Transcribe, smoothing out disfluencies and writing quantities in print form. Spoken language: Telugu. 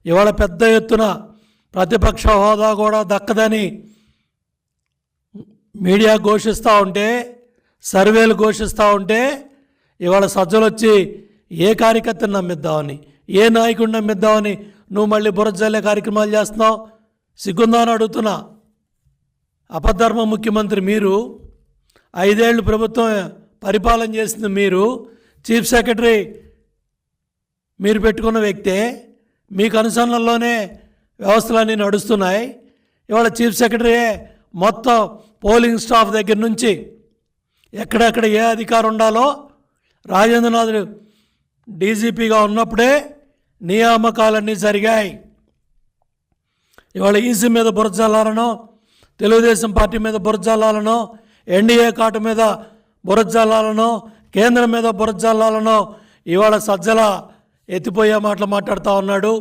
ఇవాళ పెద్ద ఎత్తున ప్రతిపక్ష హోదా కూడా దక్కదని మీడియా ఘోషిస్తూ ఉంటే, సర్వేలు ఘోషిస్తూ ఉంటే, ఇవాళ సజ్జలు వచ్చి ఏ కార్యకర్తను నమ్మిద్దామని, ఏ నాయకుడిని నమ్మిద్దామని నువ్వు మళ్ళీ బురజల్లే కార్యక్రమాలు చేస్తున్నావు? సిగ్గుందా అని అడుగుతున్నా. అపధర్మ ముఖ్యమంత్రి మీరు, 5 ఏళ్ళు ప్రభుత్వం పరిపాలన చేసింది మీరు, చీఫ్ సెక్రటరీ మీరు పెట్టుకున్న వ్యక్తే, మీకు అనుసరణలోనే వ్యవస్థలన్నీ నడుస్తున్నాయి. ఇవాళ చీఫ్ సెక్రటరీయే మొత్తం పోలింగ్ స్టాఫ్ దగ్గర నుంచి ఎక్కడెక్కడ ఏ అధికారం ఉండాలో రాజేంద్రనాథ్ డీజీపీగా ఉన్నప్పుడే నియామకాలన్నీ జరిగాయి. ఇవాళ ఈసీ మీద బురజల్లాలనో, తెలుగుదేశం పార్టీ మీద బురజల్లాలనో, ఎన్డీఏ కాటు మీద బురజల్లాలనో, కేంద్రం మీద బురజల్లాలనో ఇవాళ సజ్జల ఎత్తిపోయే మాటలు మాట్లాడుతూ ఉన్నాడు.